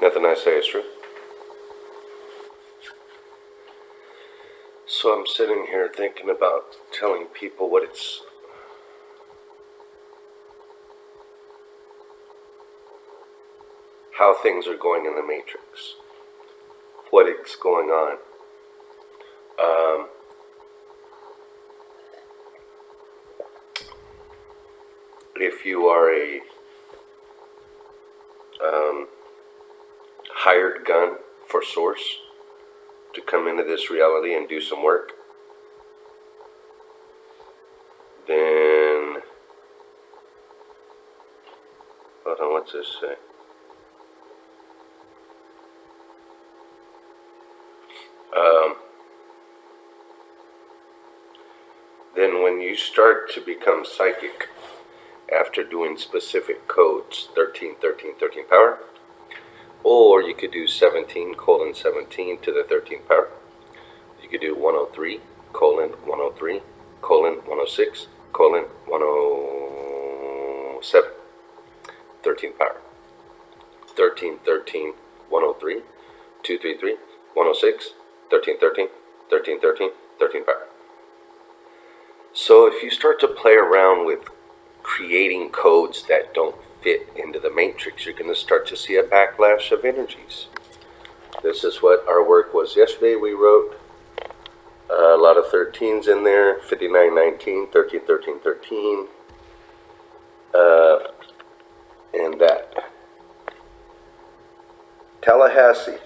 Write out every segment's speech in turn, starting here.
Nothing I say is true. So I'm sitting here thinking about telling people how things are going in the Matrix, what is going on. If you are a hired gun for Source to come into this reality and do some work, then, hold on, what's this say? Then when you start to become psychic after doing specific codes, 13, 13, 13 power, or you could do 17:17 to the 13th power. You could do 103:103:106:107, 13th power. 13, 13, 103, 233, 106, 13, 13, 13, 13, 13 power. So if you start to play around with creating codes that don't fit into the matrix, you're going to start to see a backlash of energies. This is what our work was yesterday. We wrote a lot of 13s in there, 5919, 13, 13, 13, and that. Tallahassee,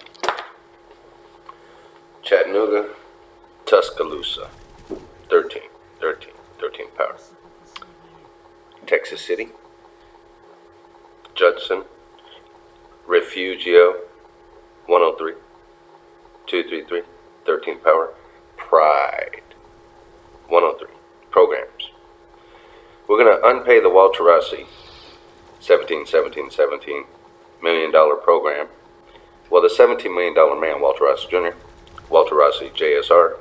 Chattanooga, Tuscaloosa, 13, 13, 13 power. Texas City, Judson, Refugio, 103, 233, 13 power. Pride, 103, programs. We're going to unpay the Walter Rossi $17 million program. Well, the $17 million man, Walter Rossi Jr., Walter Rossi JSR,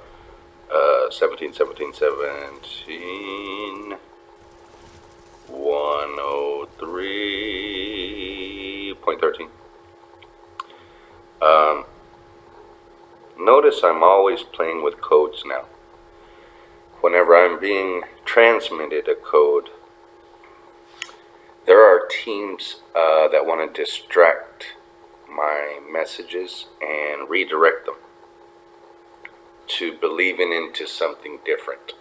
103.13. Notice I'm always playing with codes now. Whenever I'm being transmitted a code, there are teams that want to distract my messages and redirect them to believing into something different.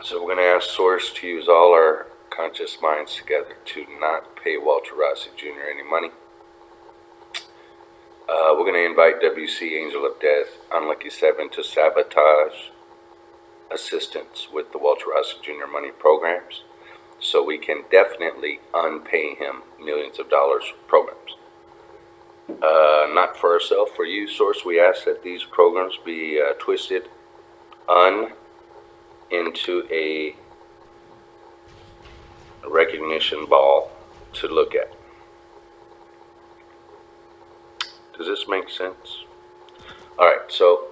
So we're going to ask Source to use all our conscious minds together to not pay Walter Rossi Jr. any money. We're going to invite WC, Angel of Death, Unlucky 7 to sabotage assistance with the Walter Rossi Jr. money programs, so we can definitely unpay him millions of dollars programs. Not for ourselves, for you, Source. We ask that these programs be twisted into a recognition ball to look at. Does this make sense? Alright, so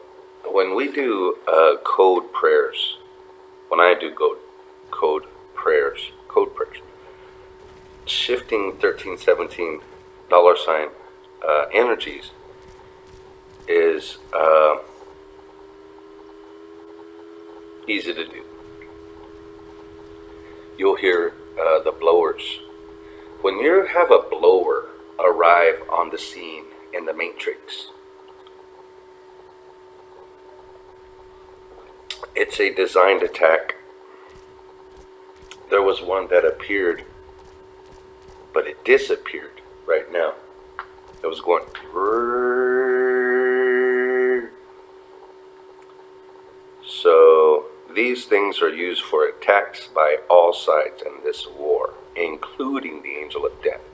when we do code prayers, when I do code prayers, shifting 1317 $ energies is easy to do. You'll hear the blowers. When you have a blower arrive on the scene in the matrix, It's a designed attack. There was one that appeared, but it disappeared right now. It was going. So these things are used for attacks by all sides in this war, including the angel of death.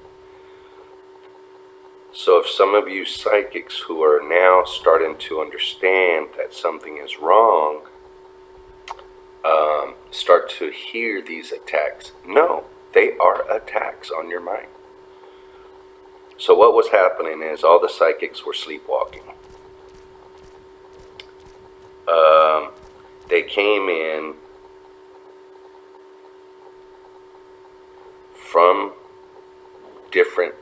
So if some of you psychics who are now starting to understand that something is wrong, start to hear these attacks, no, they are attacks on your mind. So what was happening is all the psychics were sleepwalking. They came in from different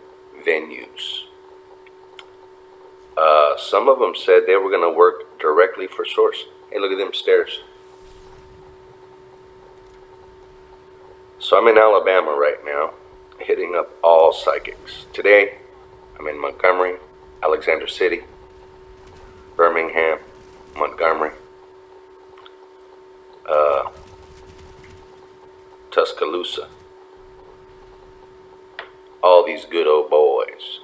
venues. Some of them said they were going to work directly for source. Hey, look at them stairs. So I'm in Alabama right now, hitting up all psychics. Today, I'm in Montgomery, Alexander City, Birmingham, Montgomery, Tuscaloosa. All these good old boys.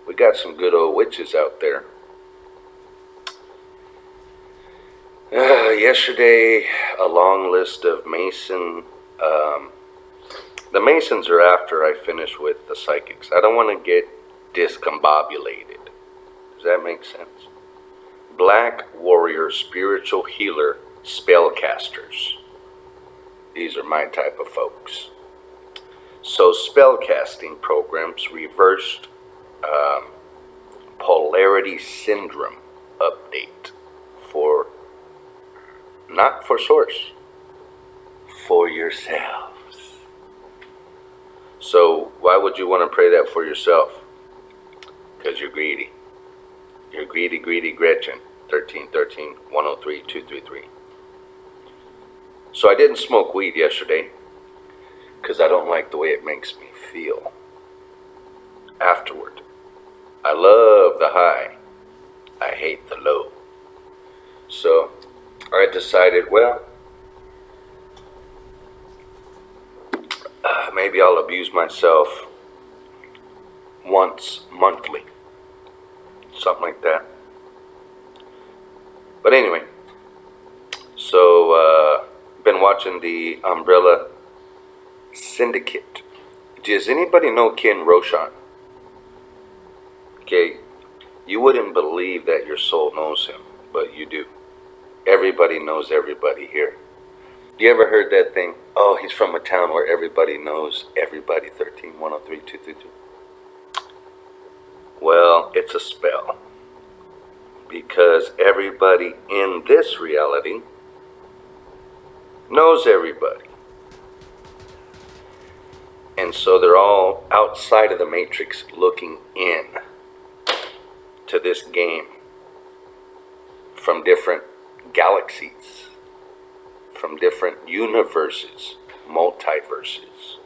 We got some good old witches out there. Yesterday, a long list of Mason. The Masons are after I finish with the psychics. I don't want to get discombobulated. Does that make sense? Black warrior, spiritual healer, spellcasters. These are my type of folks. So spellcasting programs, reversed polarity syndrome update for, not for source, for yourselves. So why would you want to pray that for yourself? Because you're greedy. You're greedy, greedy Gretchen. 1313 103 233. So I didn't smoke weed yesterday because I don't like the way it makes me feel afterward. I love the high. I hate the low. So I decided, well, maybe I'll abuse myself once monthly. Something like that. But anyway, so been watching the Umbrella Syndicate. Does anybody know Ken Rochon? Okay, you wouldn't believe that your soul knows him, but you do. Everybody knows everybody here. You ever heard that thing? Oh, he's from a town where everybody knows everybody. 13 103 232. Well, it's a spell. Because everybody in this reality knows everybody. And so they're all outside of the matrix looking in to this game from different galaxies, from different universes, multiverses.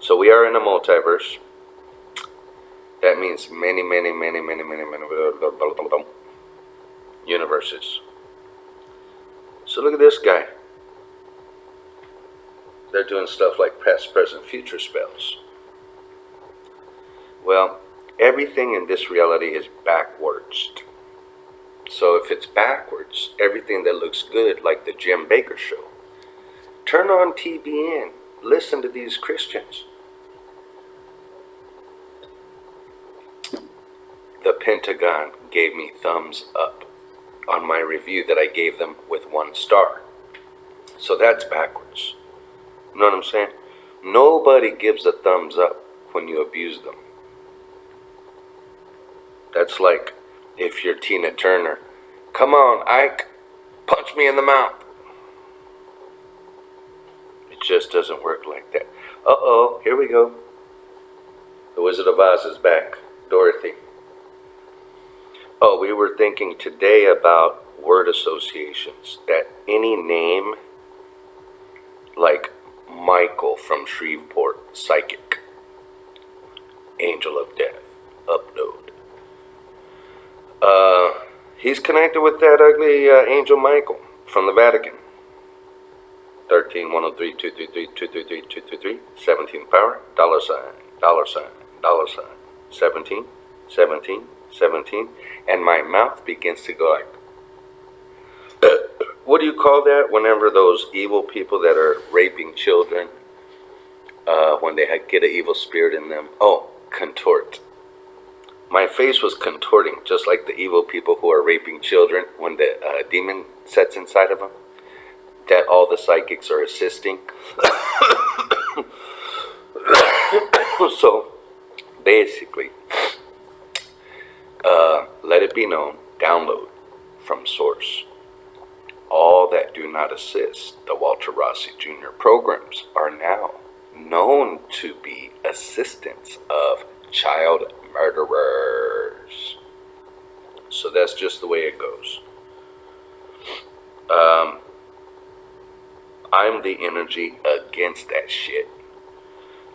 So we are in a multiverse. That means many universes. So look at this guy. They're doing stuff like past, present, future spells. Well, everything in this reality is backwards. So if it's backwards, everything that looks good, like the Jim Bakker show, turn on TBN, listen to these Christians. The Pentagon gave me thumbs up on my review that I gave them with 1 star. So that's backwards. You know what I'm saying? Nobody gives a thumbs up when you abuse them. That's like if you're Tina Turner. Come on, Ike, punch me in the mouth. It just doesn't work like that. Uh-oh, here we go. The Wizard of Oz is back. Dorothy. Oh, we were thinking today about word associations. That any name, like Michael from Shreveport, psychic, angel of death, upload. He's connected with that ugly Angel Michael from the Vatican. 13-103-233-233-233, 17 power, dollar sign, dollar sign, dollar sign, 17, 17, 17, and my mouth begins to go like, what do you call that whenever those evil people that are raping children, when they get an evil spirit in them? Oh, contort. My face was contorting, just like the evil people who are raping children when the demon sets inside of them, that all the psychics are assisting. So, basically, let it be known, download from source. All that do not assist the Walter Rossi Jr. programs are now known to be assistants of child murderers. So that's just the way it goes. I'm the energy against that shit.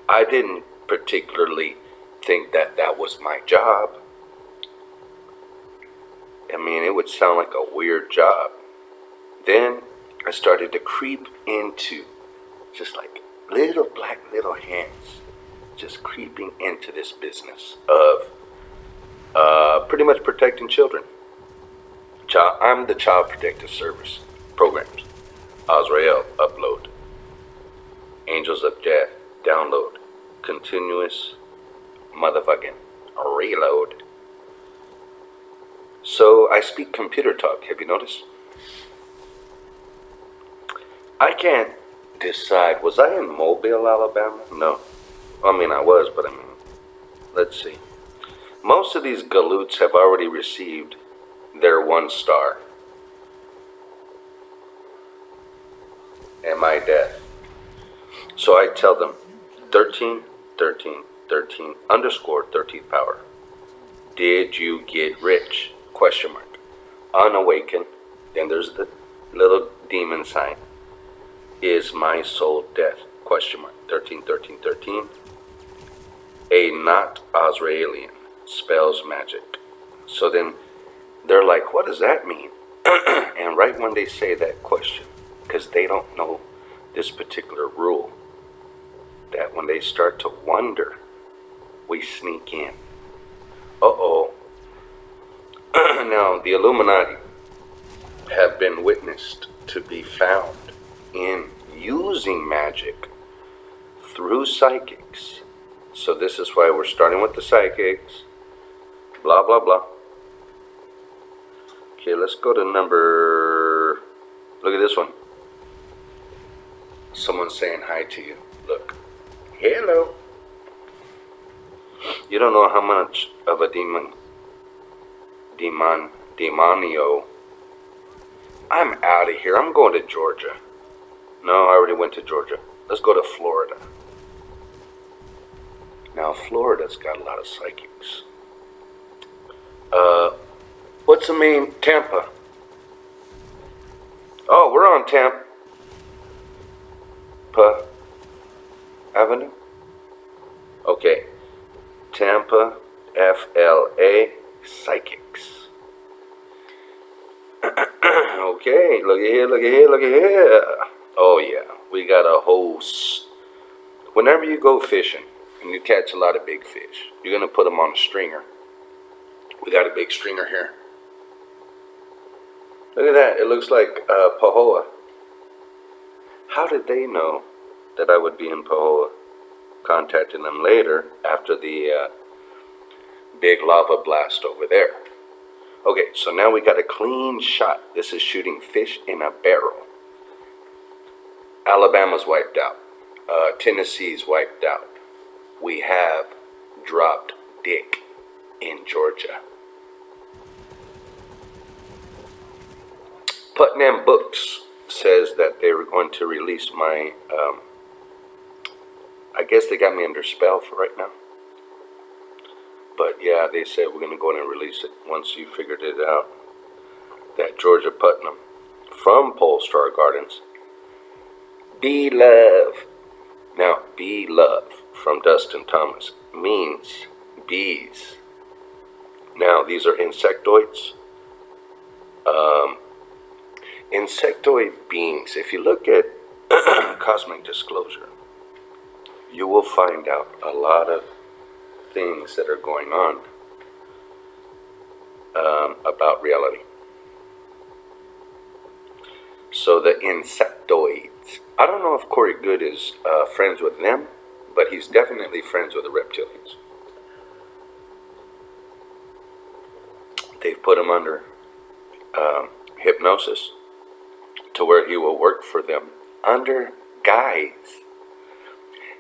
I didn't particularly think that that was my job. I mean, it would sound like a weird job. Then I started to creep into just like little black little hands, just creeping into this business of pretty much protecting children. I'm the Child Protective Service programs. Azrael, upload. Angels of Death, download. Continuous motherfucking reload. So I speak computer talk, have you noticed? I can't decide, was I in Mobile, Alabama? No. I mean, I was, but I mean, let's see. Most of these galoots have already received their 1 star. And my death. So I tell them, 13, 13, 13, underscore 13th power. Did you get rich? Question mark. Unawakened. Then there's the little demon sign. Is my soul death? Question mark. 13, 13, 13. A not Azraelian spells magic. So then they're like, what does that mean? And right when they say that question, because they don't know this particular rule, that when they start to wonder, we sneak in. Uh-oh. Now, the Illuminati have been witnessed to be found in using magic through psychics. So this is why we're starting with the psychics. Blah, blah, blah. Okay, let's go to number... Look at this one. Someone's saying hi to you. Look. Hello. You don't know how much of a demonio. I'm out of here. I'm going to Georgia. No, I already went to Georgia. Let's go to Florida. Now, Florida's got a lot of psychics. What's the main? Tampa. Oh, we're on Tampa Avenue. Okay. Tampa, FLA, psychics. Okay, look at here, look at here, look at here. Oh yeah, we got a host. Whenever you go fishing and you catch a lot of big fish, you're gonna put them on a stringer. We got a big stringer here. Look at that, it looks like Pahoa. How did they know that I would be in Pahoa? Contacting them later after the big lava blast over there. Okay, so now we got a clean shot. This is shooting fish in a barrel. Alabama's wiped out. Tennessee's wiped out. We have dropped dick in Georgia. Putnam Books says that they were going to release my, I guess they got me under spell for right now. But yeah, they said we're going to go in and release it once you figured it out. That Georgia Putnam from Polestar Gardens. Be love. Now, be love from Dustin Thomas means bees. Now, these are insectoids. Insectoid beings, if you look at cosmic disclosure, you will find out a lot of things that are going on about reality. So the insectoids, I don't know if Corey Good is friends with them, but he's definitely friends with the reptilians. They've put him under hypnosis to where he will work for them under guise.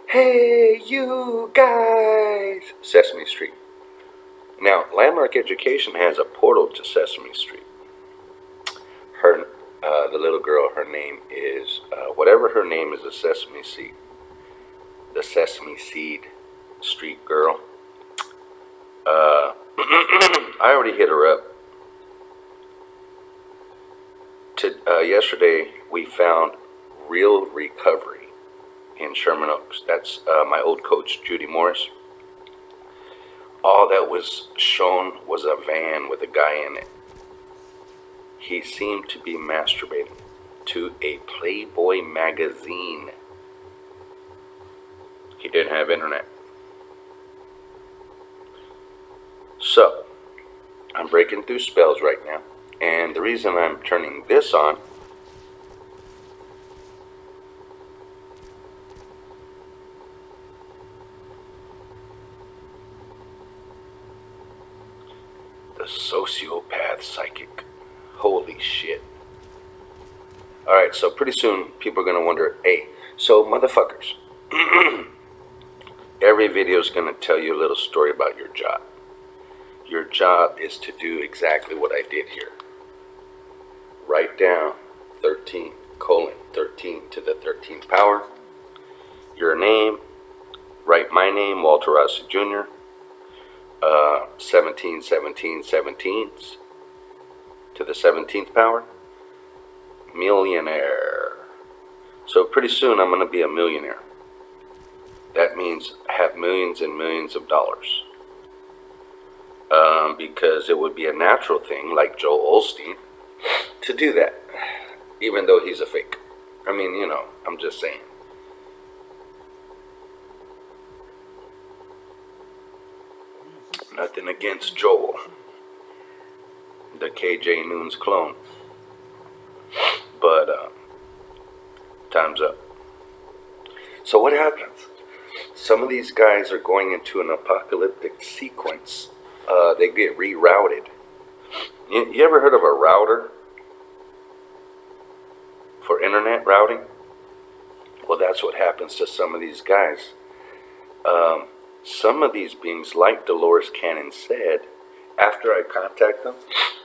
Hey, you guys! Sesame Street. Now, Landmark Education has a portal to Sesame Street. The little girl, her name is, whatever her name is, a Sesame Seed. The Sesame Seed Street girl. I already hit her up. Yesterday, we found Real Recovery in Sherman Oaks. That's my old coach, Judy Morris. All that was shown was a van with a guy in it. He seemed to be masturbating to a Playboy magazine. He didn't have internet. So, I'm breaking through spells right now. And the reason I'm turning this on the sociopath psychic. Holy shit. Alright, so pretty soon people are going to wonder, hey, so motherfuckers, every video is going to tell you a little story about your job. Your job is to do exactly what I did here. Write down 13:13 to the 13th power. Your name, write my name, Walter Rossi Jr., 17, 17, 17s to the 17th power, millionaire. So pretty soon I'm going to be a millionaire. That means I have millions and millions of dollars. Because it would be a natural thing, like Joel Osteen, to do that, even though he's a fake. I mean, you know, I'm just saying. Nothing against Joel, the KJ Noon's clone. But, time's up. So what happens? Some of these guys are going into an apocalyptic sequence. They get rerouted. You ever heard of a router for internet routing? Well, that's what happens to some of these guys. Some of these beings, like Dolores Cannon said, after I contact them,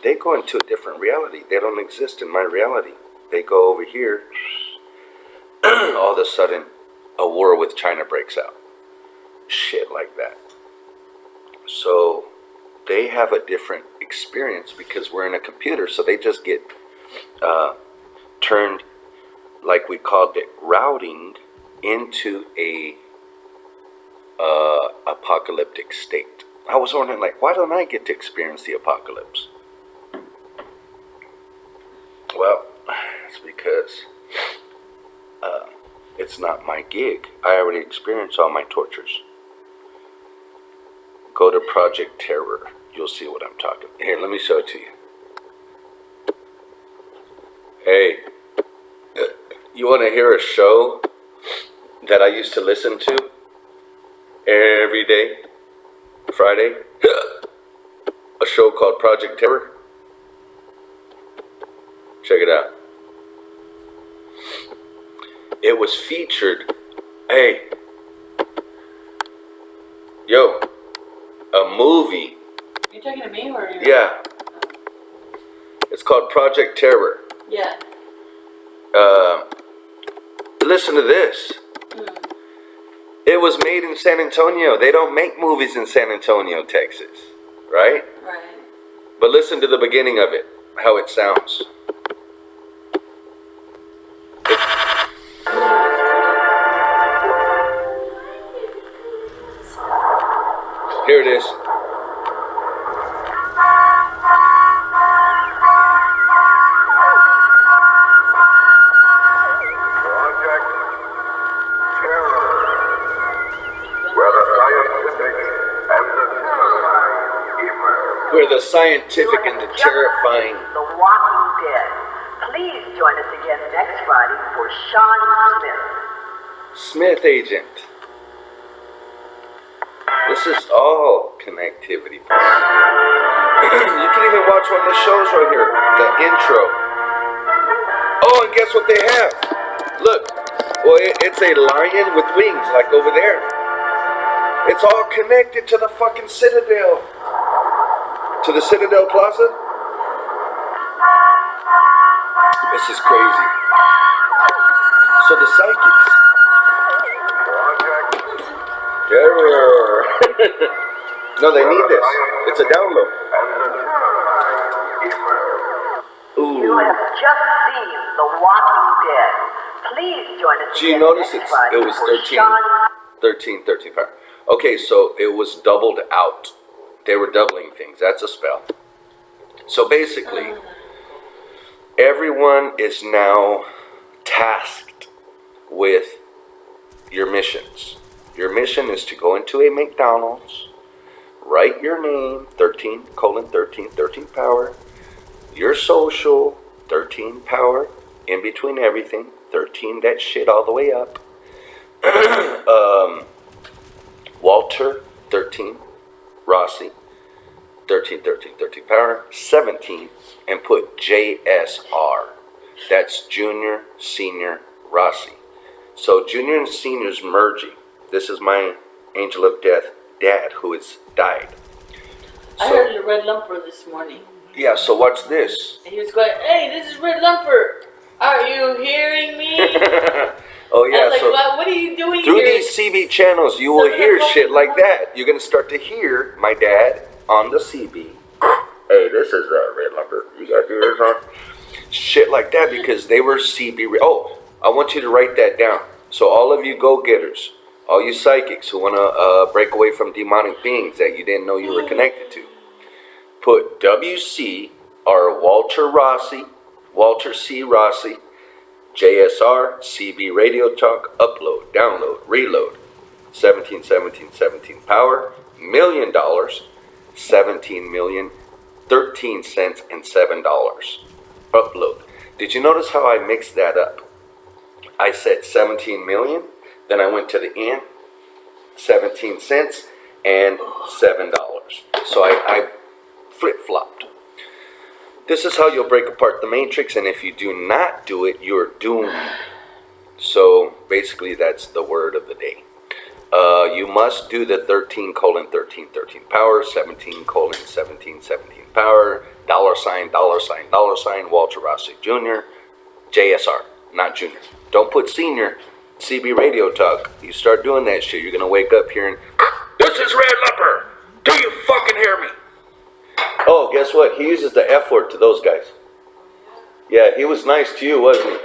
they go into a different reality. They don't exist in my reality. They go over here. All of a sudden, a war with China breaks out. Shit like that. So they have a different experience because we're in a computer, so they just get turned, like we called it, routing into a apocalyptic state. I was wondering, like, why don't I get to experience the apocalypse? Well, it's because it's not my gig. I already experienced all my tortures. Go to Project Terror. You'll see what I'm talking about. Here, let me show it to you. Hey, you want to hear a show that I used to listen to every day, Friday? A show called Project Terror. Check it out. It was featured, hey, yo, a movie. You talking to me or you? Yeah. It's called Project Terror. Yeah. Listen to this. It was made in San Antonio. They don't make movies in San Antonio, Texas, right? Right. But listen to the beginning of it, how it sounds. Here it is. where the scientific and the terrifying. The Walking Dead. Please join us again next Friday for Sean Smith agent. This is all connectivity. You can even watch one of the shows right here, the intro. Oh, and guess what they have? Look, well, it's a lion with wings, like over there. It's all connected to the fucking Citadel. To the Citadel Plaza. This is crazy. So the psychics. No, they need this. It's a download. Ooh. You have just seen The Walking Dead. Please join us. Do you notice it was 13 power? Okay, so it was doubled out. They were doubling things. That's a spell. So basically, everyone is now tasked with your missions. Your mission is to go into a McDonald's, write your name, 13:13 power, your social, 13 power, in between everything, 13 that shit all the way up. Walter, 13, Rossi, 13 power, 17, and put JSR. That's Junior, Senior, Rossi. So Junior and Senior's merging. This is my angel of death dad who has died. I heard the Red Lumper this morning. Yeah, so watch this. And he was going, "Hey, this is Red Lumper. Are you hearing me?" Oh yeah, I was like, so "What are you doing through here?" these CB channels, you will hear shit like that. You're gonna start to hear my dad on the CB. Hey, this is Red Lumper. You got to hear this on shit like that because they were CB. Oh, I want you to write that down. So all of you go-getters, all you psychics who want to break away from demonic beings that you didn't know you were connected to, put WC or Walter C. Rossi, JSR, CB Radio Talk, upload, download, reload, 17 power, $1 million, 17 million, 13 cents, and $7. Upload. Did you notice how I mixed that up? I said 17 million, then I went to the end, 17 cents, and $7. So I flip-flopped. This is how you'll break apart the matrix, and if you do not do it, you're doomed. So basically that's the word of the day. You must do the 13:13 power, 17:17 power, $, Walter Rossi Jr., JSR, not Junior. Don't put Senior, CB Radio Talk. You start doing that shit, you're going to wake up hearing, "This is Red Lumper. Do you fucking hear me?" Oh, guess what? He uses the F word to those guys. Yeah, he was nice to you, wasn't he?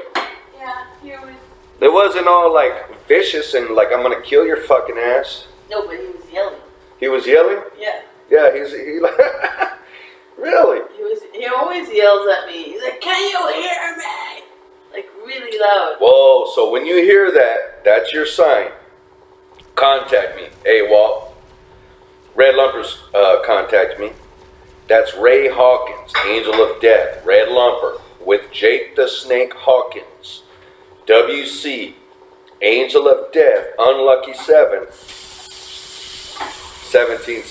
Yeah, he was. It wasn't all like vicious and like I'm gonna kill your fucking ass. No, but he was yelling. He was yelling? Yeah. Yeah, he like really? He always yells at me. He's like, "Can you hear me?" Like really loud. Whoa, so when you hear that, that's your sign. Contact me. Hey Walt. Red Lumpers contact me. That's Ray Hawkins, Angel of Death, Red Lumper, with Jake the Snake Hawkins. WC, Angel of Death, Unlucky 7, 17,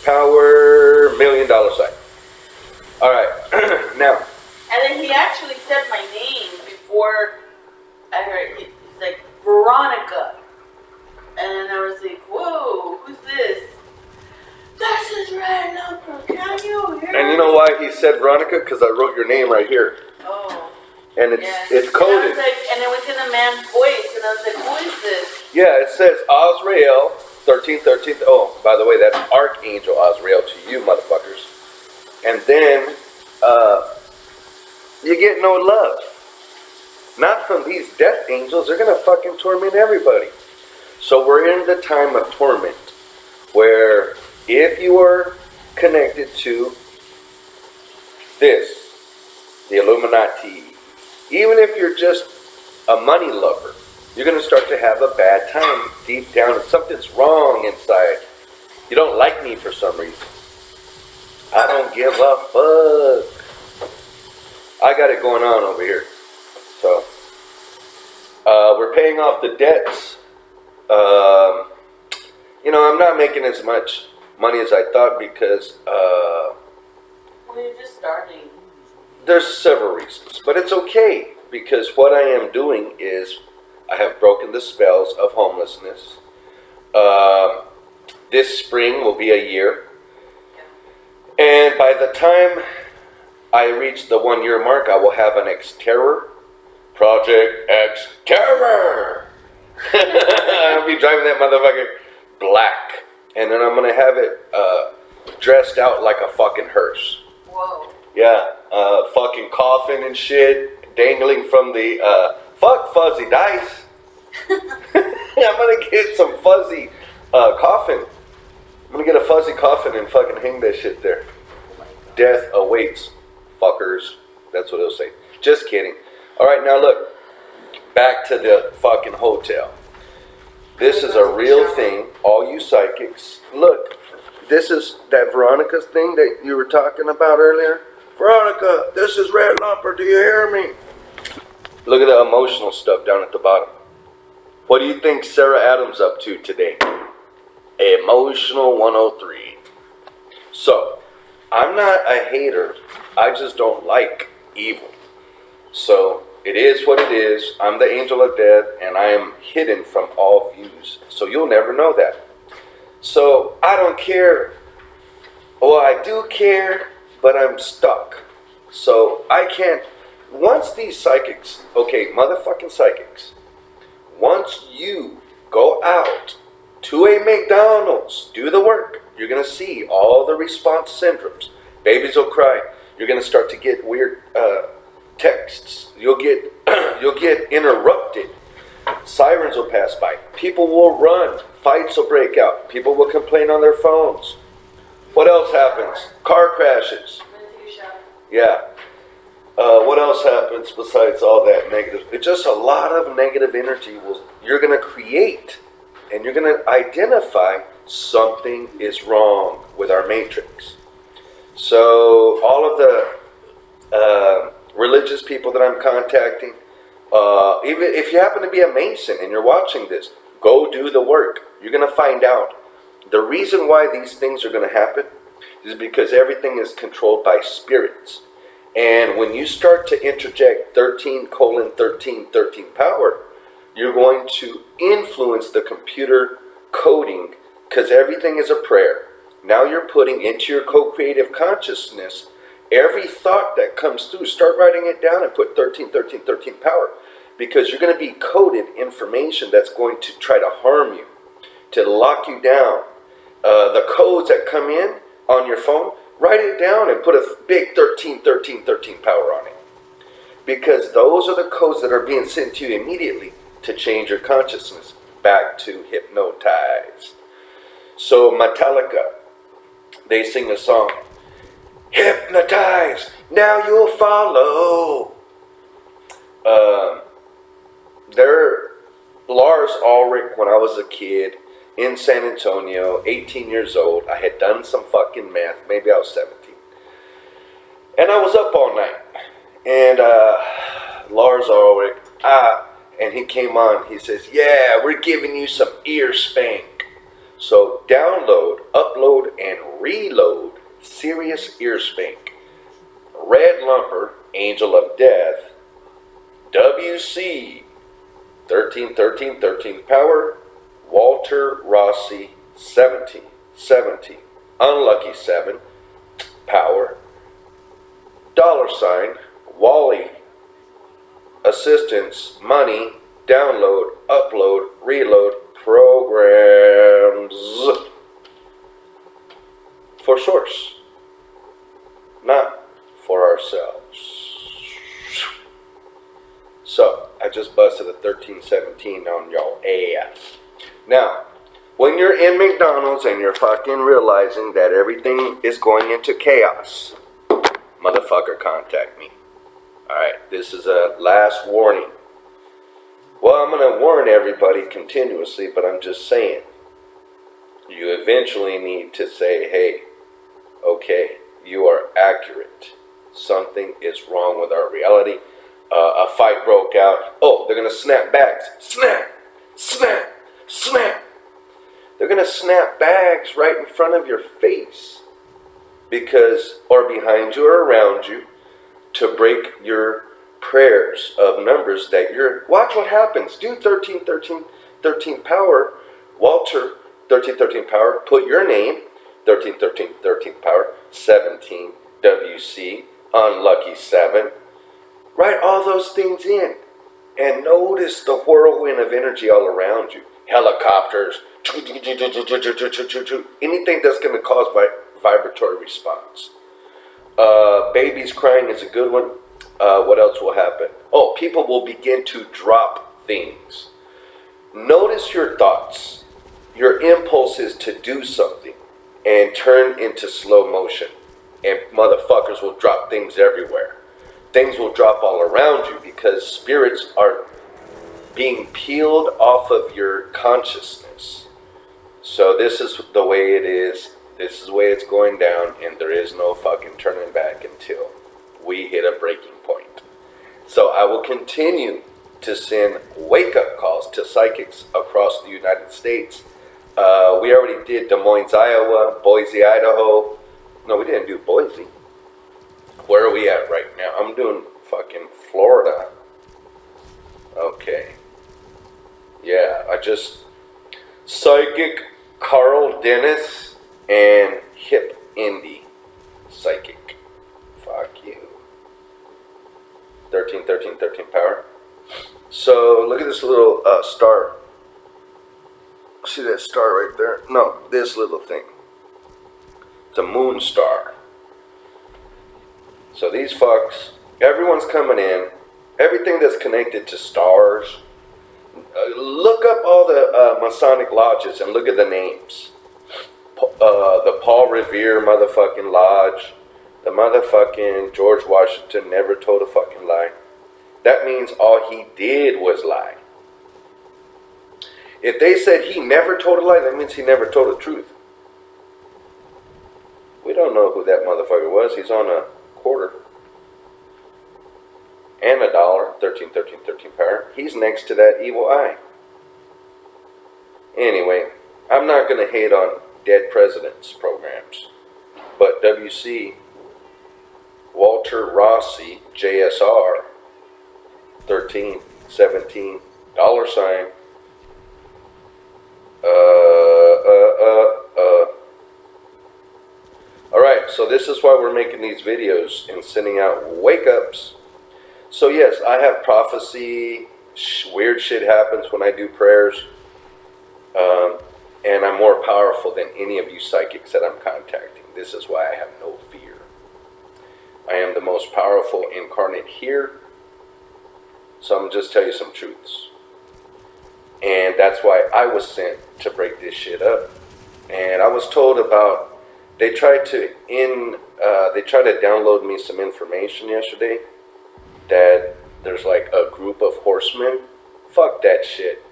power, $1 million sign. Alright, now. And then he actually said my name before I heard, he's like, Veronica. And then I was like, whoa, who's this? This is Red Lumper, can you hear me? And you know why he said Veronica? Because I wrote your name right here. Oh. And it's coded. And it was in a man's voice, and I was like, who is this? Yeah, it says Azrael, 13. Oh, by the way, that's Archangel Azrael to you motherfuckers. And then, you get no love. Not from these death angels. They're going to fucking torment everybody. So we're in the time of torment, where if you are connected to this, the Illuminati, even if you're just a money lover, you're going to start to have a bad time deep down. Something's wrong inside. You don't like me for some reason. I don't give a fuck. I got it going on over here. So, we're paying off the debts. I'm not making as much money as I thought because Well, you're just starting. there's several reasons. But it's okay because what I am doing is I have broken the spells of homelessness. This spring will be a year. And by the time I reach the 1 year mark, I will have an X-Terror. Project X-Terror! I'll be driving that motherfucker black. And then I'm going to have it dressed out like a fucking hearse. Whoa. Yeah, fucking coffin and shit dangling from the, fuck fuzzy dice. I'm going to get some fuzzy coffin. I'm going to get a fuzzy coffin and fucking hang that shit there. Death awaits, fuckers. That's what it'll say. Just kidding. Alright, now look. Back to the fucking hotel. This is a real thing. All you psychics. Look. This is that Veronica's thing that you were talking about earlier. Veronica, this is Red Lumper. Do you hear me? Look at the emotional stuff down at the bottom. What do you think Sarah Adams up to today? Emotional 103. So, I'm not a hater. I just don't like evil. So, it is what it is. I'm the angel of death, and I am hidden from all views. So, you'll never know that. So, I don't care. Well, I do care, but I'm stuck. So, I can't. Once these psychics, okay, motherfucking psychics, once you go out to a McDonald's, do the work, you're going to see all the response syndromes. Babies will cry. You're going to start to get weird texts. You'll get interrupted. Sirens will pass by. People will run. Fights will break out. People will complain on their phones. What else happens? Car crashes. Yeah. What else happens besides all that negative? It's just a lot of negative energy you're going to create. And you're going to identify something is wrong with our matrix. So all of the religious people that I'm contacting, even if you happen to be a Mason and you're watching this, go do the work. You're going to find out. The reason why these things are going to happen is because everything is controlled by spirits. And when you start to interject 13:13:13 power, you're going to influence the computer coding because everything is a prayer. Now you're putting into your co-creative consciousness every thought that comes through. Start writing it down and put 13:13:13 power because you're going to be coded information that's going to try to harm you, to lock you down. The codes that come in on your phone, write it down and put a big 13:13:13 power on it. Because those are the codes that are being sent to you immediately to change your consciousness back to hypnotized. So Metallica, they sing a song, hypnotize, now you'll follow. They're Lars Ulrich, when I was a kid in San Antonio, 18 years old, I had done some fucking math, maybe I was 17. And I was up all night. And Lars Ulrich, and he came on, he says, yeah, we're giving you some ear spank. So download, upload, and reload Serious Ear Spank. Red Lumper, Angel of Death, WC, 13:13:13 power, Walter Rossi, 17:17, Unlucky 7, power, $, Wally, assistance, money, download, upload, reload, programs for source, not for ourselves. So, I just busted a 13:17 on y'all ass. Now, when you're in McDonald's and you're fucking realizing that everything is going into chaos, motherfucker, contact me. Alright, this is a last warning. Well, I'm going to warn everybody continuously, but I'm just saying. You eventually need to say, hey, okay, you are accurate. Something is wrong with our reality. A fight broke out. Oh, they're going to snap bags. Snap, snap, snap. They're going to snap bags right in front of your face. Because, or behind you or around you, to break your prayers of numbers that you're, watch what happens. Do 13, 13, 13 power. Walter, 13, 13 power. Put your name, 13, 13, 13 power. 17, WC, unlucky 7. Write all those things in. And notice the whirlwind of energy all around you. Helicopters, anything that's going to cause vibratory response. Babies crying is a good one. What else will happen? Oh, people will begin to drop things. Notice your thoughts. Your impulse is to do something and turn into slow motion. And motherfuckers will drop things everywhere. Things will drop all around you because spirits are being peeled off of your consciousness. So this is the way it is. This is the way it's going down, and there is no fucking turning back until we hit a breaking point. So I will continue to send wake-up calls to psychics across the United States. We already did Des Moines, Iowa, Boise, Idaho. No, we didn't do Boise. Where are we at right now? I'm doing fucking Florida. Okay. Yeah, I just... psychic Carl Dennis and Hip Indie psychic. Fuck you. 13, 13, 13 power. So, look at this little star. See that star right there? No, this little thing. It's a moon star. So these fucks, everyone's coming in. Everything that's connected to stars. Look up all the Masonic lodges and look at the names. The Paul Revere motherfucking lodge. The motherfucking George Washington never told a fucking lie. That means all he did was lie. If they said he never told a lie, that means he never told the truth. We don't know who that motherfucker was. He's on a quarter. And a dollar. 13, 13, 13 power. He's next to that evil eye. Anyway, I'm not going to hate on dead presidents programs. But WC, Walter Rossi, JSR, 13, 17, dollar sign. Alright, so this is why we're making these videos and sending out wake-ups. So yes, I have prophecy, weird shit happens when I do prayers, and I'm more powerful than any of you psychics that I'm contacting. This is why I have no fear. I am the most powerful incarnate here, so I'm going to just tell you some truths. And that's why I was sent to break this shit up. And I was told about, they tried to download me some information yesterday that there's like a group of horsemen. Fuck that shit.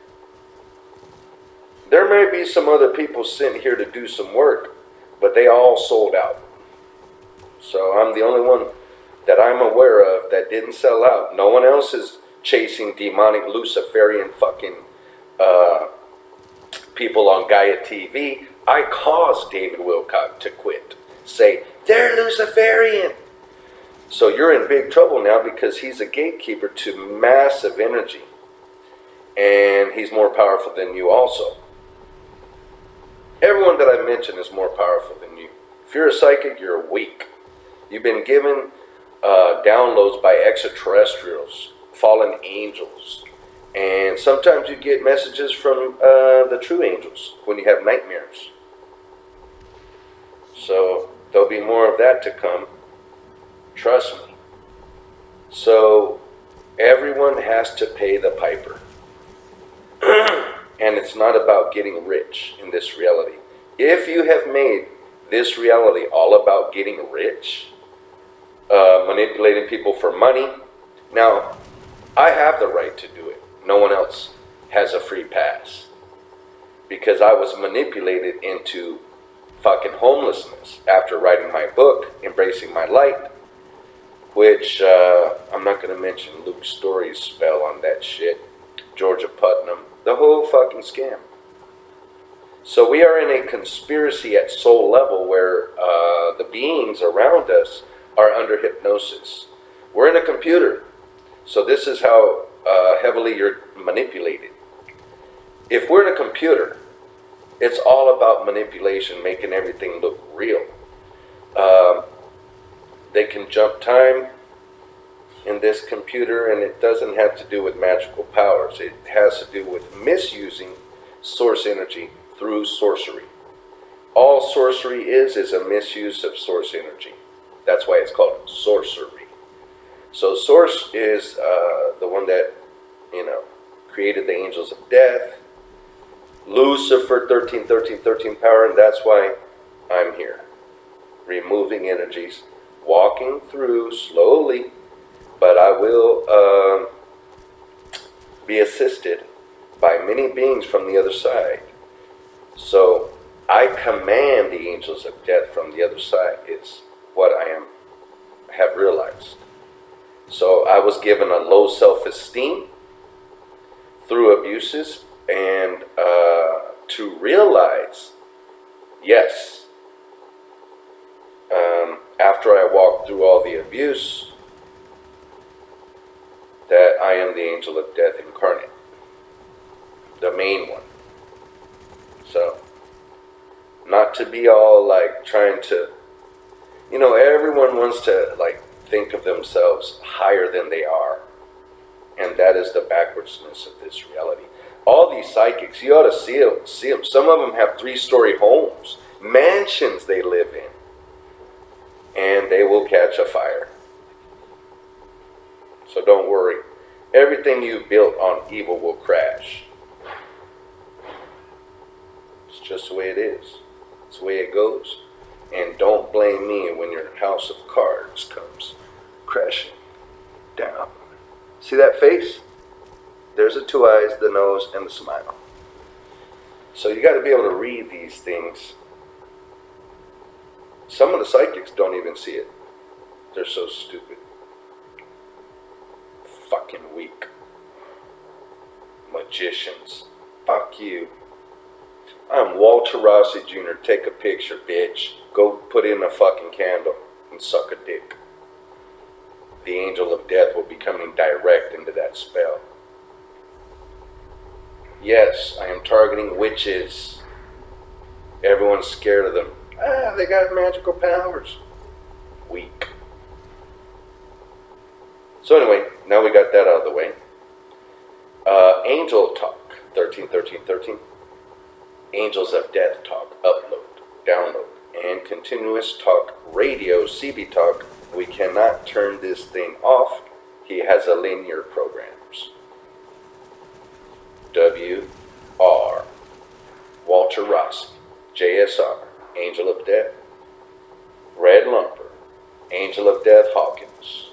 There may be some other people sent here to do some work, but they all sold out. So I'm the only one that I'm aware of that didn't sell out. No one else is chasing demonic Luciferian fucking people on Gaia TV. I caused David Wilcock to quit. Say, they're Luciferian. So you're in big trouble now because he's a gatekeeper to massive energy. And he's more powerful than you also. Everyone that I mentioned is more powerful than you. If you're a psychic, you're weak. You've been given downloads by extraterrestrials, fallen angels. And sometimes you get messages from the true angels when you have nightmares. So there'll be more of that to come. Trust me. So everyone has to pay the piper. And it's not about getting rich in this reality. If you have made this reality all about getting rich, manipulating people for money, now I have the right to do it. No one else has a free pass. Because I was manipulated into fucking homelessness after writing my book, Embracing My Light, which I'm not going to mention Luke Story's spell on that shit, Georgia Putnam, the whole fucking scam. So we are in a conspiracy at soul level where the beings around us are under hypnosis. We're in a computer, so this is how heavily you're manipulated. If we're in a computer, it's all about manipulation, making everything look real. They can jump time in this computer, and it doesn't have to do with magical powers. It has to do with misusing source energy through sorcery. All sorcery is a misuse of source energy. That's why it's called sorcery. So source is the one that, created the angels of death, Lucifer, 13 power, and that's why I'm here. Removing energies, walking through slowly, but I will be assisted by many beings from the other side. So I command the angels of death from the other side is what I have realized. So I was given a low self-esteem through abuses, and to realize, yes, after I walked through all the abuse, that I am the angel of death incarnate, the main one. So, not to be all like trying to, everyone wants to like think of themselves higher than they are. And that is the backwardsness of this reality. All these psychics, you ought to see them. Some of them have 3-story homes, mansions they live in. And they will catch a fire. So don't worry. Everything you built on evil will crash. It's just the way it is. It's the way it goes. And don't blame me when your house of cards comes crashing down. See that face? There's the 2 eyes, the nose, and the smile. So you got to be able to read these things. Some of the psychics don't even see it. They're so stupid. Fucking weak. Magicians. Fuck you. I'm Walter Rossi Jr. Take a picture, bitch. Go put in a fucking candle and suck a dick. The angel of death will be coming direct into that spell. Yes, I am targeting witches. Everyone's scared of them. They got magical powers. Weak. So anyway, now we got that out of the way. Angel Talk, 13. Angels of Death Talk, upload, download, and continuous talk radio, CB Talk. We cannot turn this thing off. He has a linear programs. WR, Walter Rossi, JSR, Angel of Death, Red Lumper, Angel of Death Hawkins,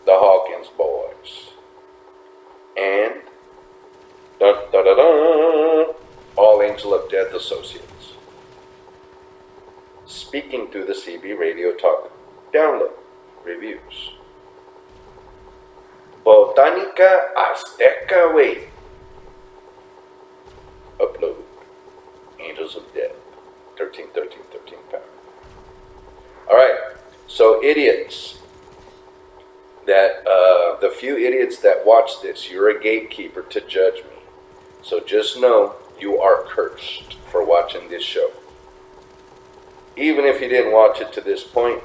the Hawkins Boys, and all Angel of Death Associates. Speaking through the CB Radio Talk download reviews. Botanica Azteca Way. Upload. Angels of Death. 13 power. Alright, so idiots. The few idiots that watch this, you're a gatekeeper to judge me. So just know you are cursed for watching this show. Even if you didn't watch it to this point,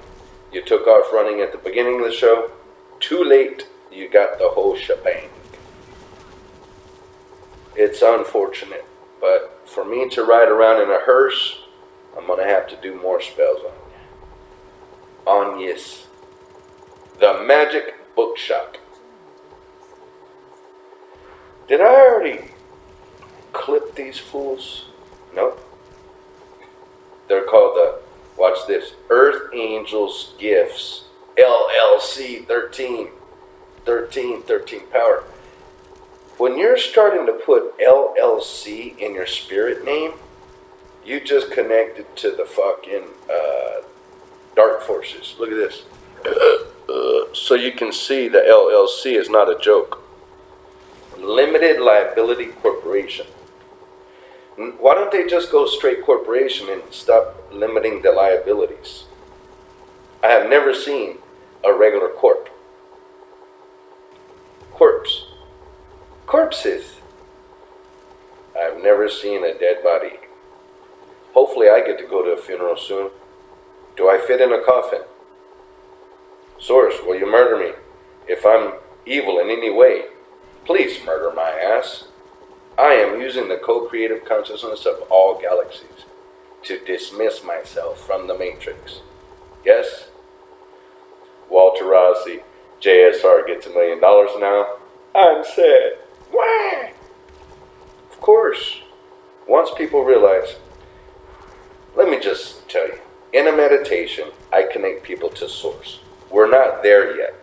you took off running at the beginning of the show, too late, you got the whole shebang. It's unfortunate, but for me to ride around in a hearse, I'm going to have to do more spells on you. On yes. The Magic Bookshop. Did I already clip these fools? Nope. They're called the, watch this, Earth Angels Gifts, LLC 13 power. When you're starting to put LLC in your spirit name, You just connected to the fucking dark forces. Look at this. So you can see the LLC is not a joke. Limited Liability Corporation. Why don't they just go straight corporation and stop limiting the liabilities? I have never seen a regular corpse. Corpses. I've never seen a dead body. Hopefully I get to go to a funeral soon. Do I fit in a coffin? Source, will you murder me? If I'm evil in any way, please murder my ass. I am using the co-creative consciousness of all galaxies to dismiss myself from the Matrix. Yes? Walter Rossi, JSR gets $1 million now. I'm sad. Why? Of course. Once people realize, let me just tell you, in a meditation, I connect people to source. We're not there yet.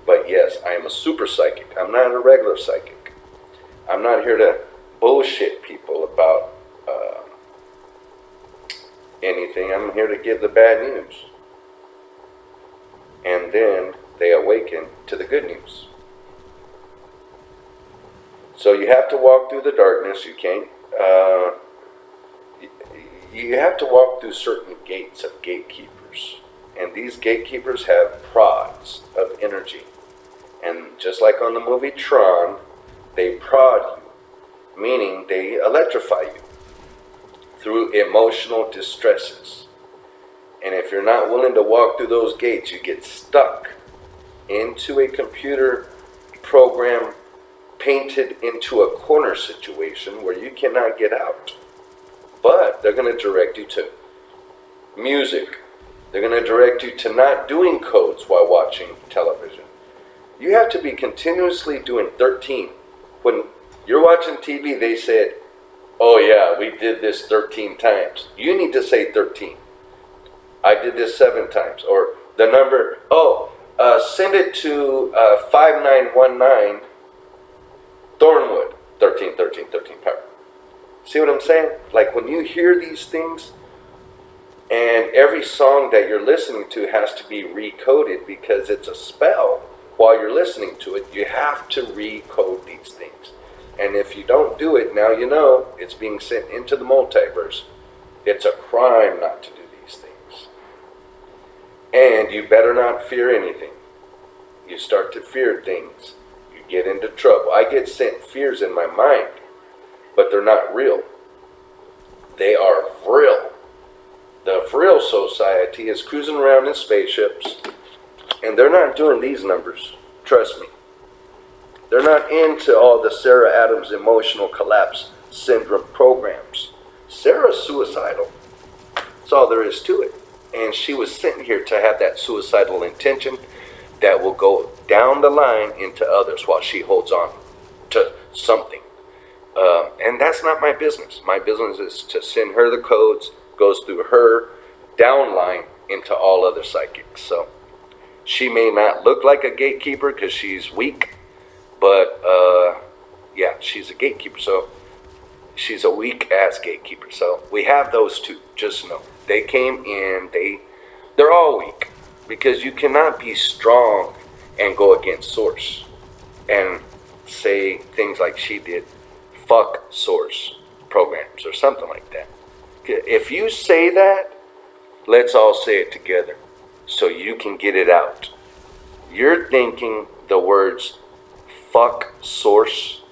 But yes, I am a super psychic. I'm not a regular psychic. I'm not here to bullshit people about anything. I'm here to give the bad news. And then they awaken to the good news. So you have to walk through the darkness. You can't. You have to walk through certain gates of gatekeepers. And these gatekeepers have prods of energy. And just like on the movie Tron, they prod you, meaning they electrify you through emotional distresses. And if you're not willing to walk through those gates, you get stuck into a computer program painted into a corner situation where you cannot get out. But they're going to direct you to music. They're going to direct you to not doing codes while watching television. You have to be continuously doing 13. When you're watching TV, they said, oh yeah, we did this 13 times. You need to say 13. I did this 7 times. Or the number, send it to 5919 Thornwood, 13, 13, 13 power. See what I'm saying? Like when you hear these things, and every song that you're listening to has to be recoded because it's a spell. While you're listening to it, you have to recode these things. And if you don't do it, now you know it's being sent into the multiverse. It's a crime not to do these things. And you better not fear anything. You start to fear things, you get into trouble. I get sent fears in my mind, but they're not real. They are real. The Vril Society is cruising around in spaceships, and they're not doing these numbers. Trust me. They're not into all the Sarah Adams emotional collapse syndrome programs. Sarah's suicidal. That's all there is to it. And she was sent here to have that suicidal intention that will go down the line into others while she holds on to something. And that's not my business. My business is to send her the codes, goes through her downline into all other psychics. So she may not look like a gatekeeper because she's weak, but yeah, she's a gatekeeper. So she's a weak ass gatekeeper. So we have those two. Just know they came in. They're all weak because you cannot be strong and go against source and say things like she did. Fuck source programs or something like that. If you say that, let's all say it together so you can get it out. You're thinking the words fuck source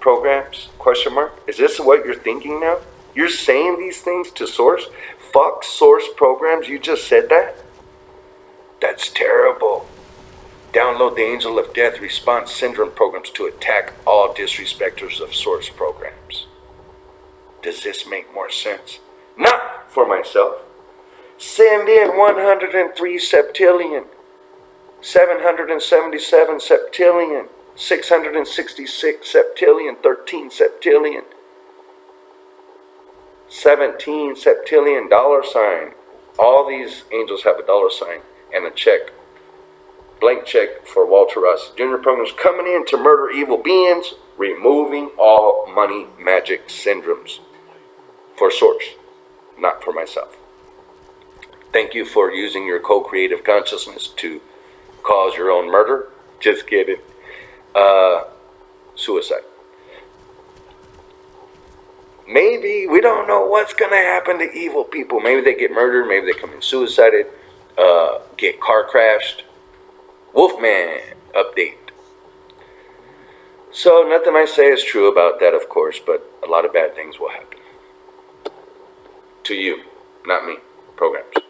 programs, question mark? Is this what you're thinking now? You're saying these things to source? Fuck source programs? You just said that? That's terrible. Download the Angel of Death response syndrome programs to attack all disrespecters of source programs. Does this make more sense? Not for myself. Send in 103 septillion, 777 septillion, 666 septillion, 13 septillion, 17 septillion $. All these angels have a $sign and a check. Blank check for Walter Rossi Jr. programs coming in to murder evil beings, removing all money magic syndromes. for source, not for myself. Thank you for using your co-creative consciousness to cause your own murder. Just kidding. Suicide. Maybe we don't know what's going to happen to evil people. Maybe they get murdered. Maybe they commit suicide. Get car crashed. Wolfman update. So nothing I say is true about that, of course, but a lot of bad things will happen. To you, not me. Programs.